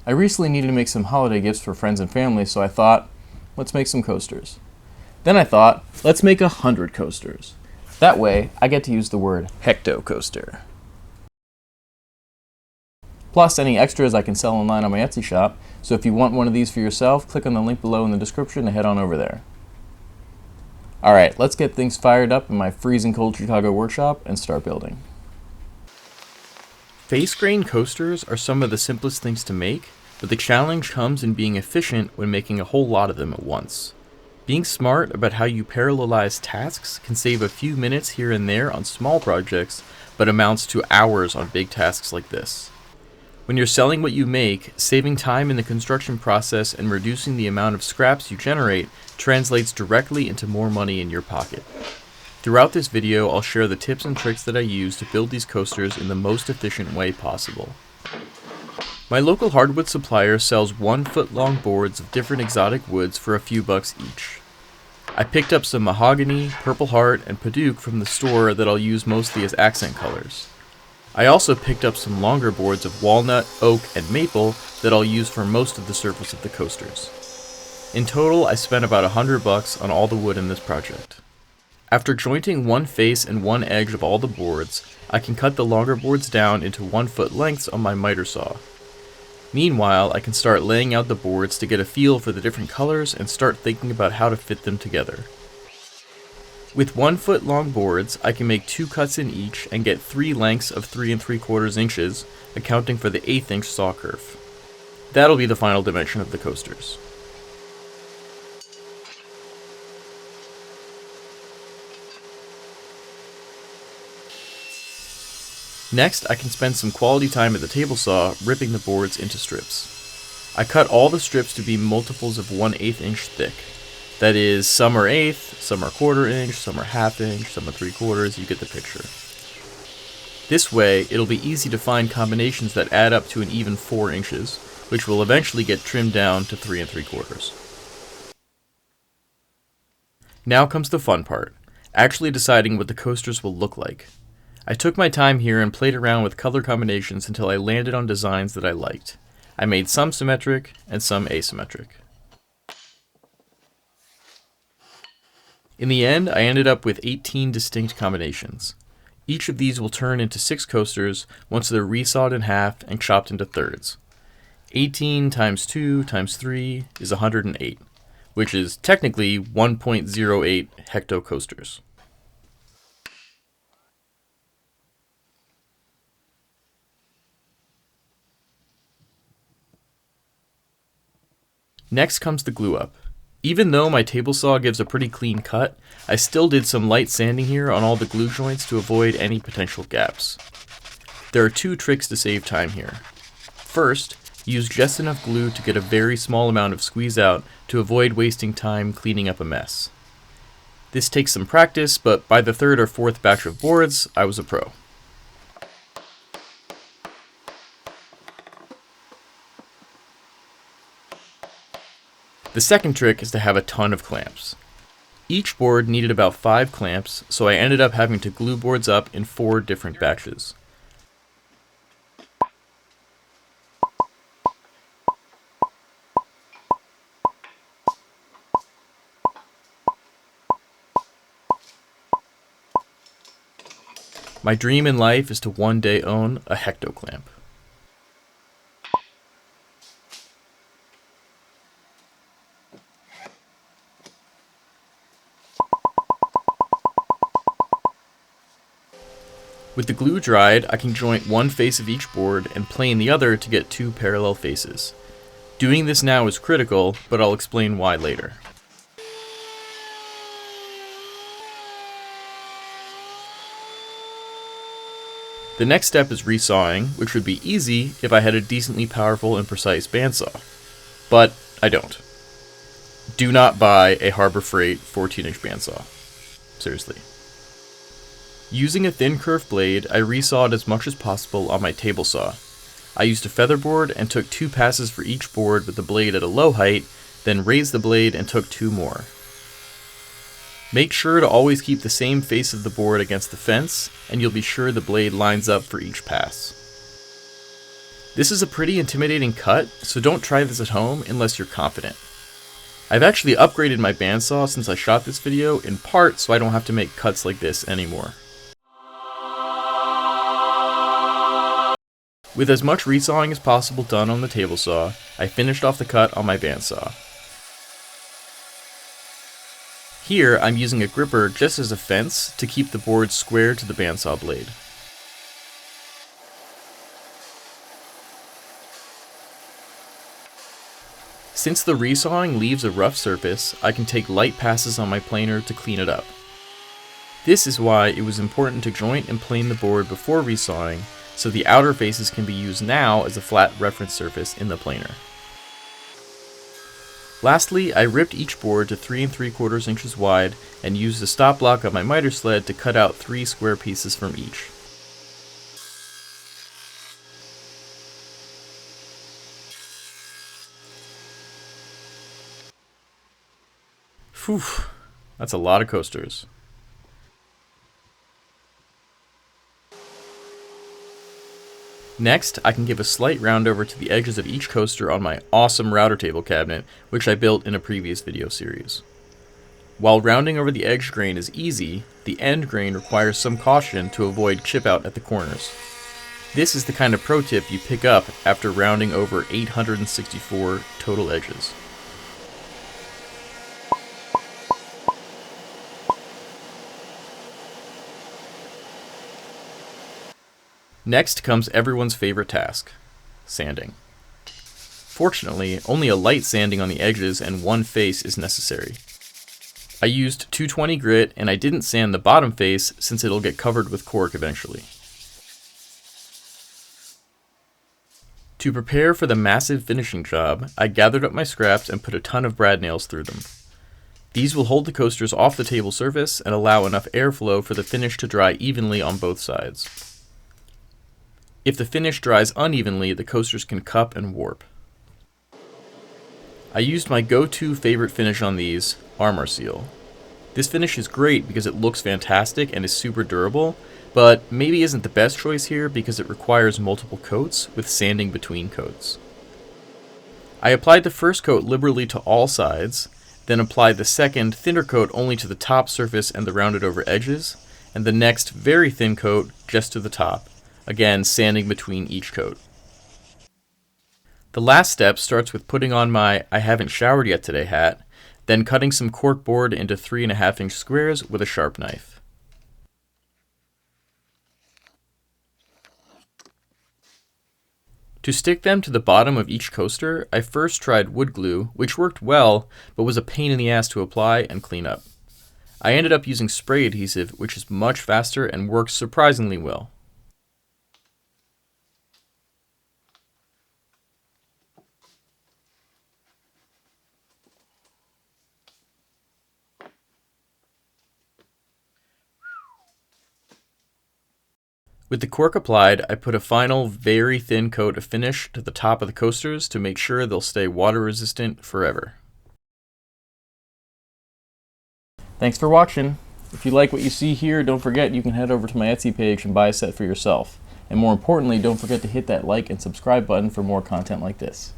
I recently needed to make some holiday gifts for friends and family, so I thought, let's make some coasters. Then I thought, let's make 100 coasters. That way, I get to use the word HECTOCOASTER. Plus, any extras I can sell online on my Etsy shop, so if you want one of these for yourself, click on the link below in the description and head on over there. Alright, let's get things fired up in my freezing cold Chicago workshop and start building. Face grain coasters are some of the simplest things to make, but the challenge comes in being efficient when making a whole lot of them at once. Being smart about how you parallelize tasks can save a few minutes here and there on small projects, but amounts to hours on big tasks like this. When you're selling what you make, saving time in the construction process and reducing the amount of scraps you generate translates directly into more money in your pocket. Throughout this video, I'll share the tips and tricks that I use to build these coasters in the most efficient way possible. My local hardwood supplier sells 1-foot long boards of different exotic woods for a few bucks each. I picked up some mahogany, purple heart, and padauk from the store that I'll use mostly as accent colors. I also picked up some longer boards of walnut, oak, and maple that I'll use for most of the surface of the coasters. In total, I spent about $100 on all the wood in this project. After jointing one face and one edge of all the boards, I can cut the longer boards down into 1-foot lengths on my miter saw. Meanwhile, I can start laying out the boards to get a feel for the different colors and start thinking about how to fit them together. With 1-foot long boards, I can make 2 cuts in each and get 3 lengths of 3 3/4 inches, accounting for the 1/8 inch saw curve. That'll be the final dimension of the coasters. Next, I can spend some quality time at the table saw ripping the boards into strips. I cut all the strips to be multiples of 1/8 inch thick. That is, some are 1/8, some are 1/4 inch, some are 1/2 inch, some are 3/4, you get the picture. This way, it'll be easy to find combinations that add up to an even 4 inches, which will eventually get trimmed down to 3 3/4. Now comes the fun part, actually deciding what the coasters will look like. I took my time here and played around with color combinations until I landed on designs that I liked. I made some symmetric and some asymmetric. In the end, I ended up with 18 distinct combinations. Each of these will turn into 6 coasters once they're resawed in half and chopped into thirds. 18 times 2 times 3 is 108, which is technically 1.08 hectocoasters. Next comes the glue up. Even though my table saw gives a pretty clean cut, I still did some light sanding here on all the glue joints to avoid any potential gaps. There are 2 tricks to save time here. First, use just enough glue to get a very small amount of squeeze out to avoid wasting time cleaning up a mess. This takes some practice, but by the 3rd or 4th batch of boards, I was a pro. The second trick is to have a ton of clamps. Each board needed about 5 clamps, so I ended up having to glue boards up in 4 different batches. My dream in life is to one day own a HECTOCLAMP. With the glue dried, I can joint one face of each board and plane the other to get 2 parallel faces. Doing this now is critical, but I'll explain why later. The next step is resawing, which would be easy if I had a decently powerful and precise bandsaw. But I don't. Do not buy a Harbor Freight 14-inch bandsaw. Seriously. Using a thin curved blade, I resawed as much as possible on my table saw. I used a feather board and took 2 passes for each board with the blade at a low height, then raised the blade and took 2 more. Make sure to always keep the same face of the board against the fence, and you'll be sure the blade lines up for each pass. This is a pretty intimidating cut, so don't try this at home unless you're confident. I've actually upgraded my bandsaw since I shot this video, in part so I don't have to make cuts like this anymore. With as much resawing as possible done on the table saw, I finished off the cut on my bandsaw. Here, I'm using a gripper just as a fence to keep the board square to the bandsaw blade. Since the resawing leaves a rough surface, I can take light passes on my planer to clean it up. This is why it was important to joint and plane the board before resawing, so the outer faces can be used now as a flat reference surface in the planer. Lastly, I ripped each board to 3 3/4 inches wide and used the stop block of my miter sled to cut out 3 square pieces from each. Phew, that's a lot of coasters. Next, I can give a slight round over to the edges of each coaster on my awesome router table cabinet, which I built in a previous video series. While rounding over the edge grain is easy, the end grain requires some caution to avoid chip out at the corners. This is the kind of pro tip you pick up after rounding over 864 total edges. Next comes everyone's favorite task, sanding. Fortunately, only a light sanding on the edges and one face is necessary. I used 220 grit and I didn't sand the bottom face since it'll get covered with cork eventually. To prepare for the massive finishing job, I gathered up my scraps and put a ton of brad nails through them. These will hold the coasters off the table surface and allow enough airflow for the finish to dry evenly on both sides. If the finish dries unevenly, the coasters can cup and warp. I used my go-to favorite finish on these, Armor Seal. This finish is great because it looks fantastic and is super durable, but maybe isn't the best choice here because it requires multiple coats with sanding between coats. I applied the first coat liberally to all sides, then applied the second, thinner coat only to the top surface and the rounded over edges, and the next very thin coat just to the top. Again, sanding between each coat. The last step starts with putting on my "I haven't showered yet today" hat, then cutting some cork board into 3.5 inch squares with a sharp knife. To stick them to the bottom of each coaster, I first tried wood glue, which worked well, but was a pain in the ass to apply and clean up. I ended up using spray adhesive, which is much faster and works surprisingly well. With the cork applied, I put a final very thin coat of finish to the top of the coasters to make sure they'll stay water resistant forever. Thanks for watching. If you like what you see here, don't forget you can head over to my Etsy page and buy a set for yourself. And more importantly, don't forget to hit that like and subscribe button for more content like this.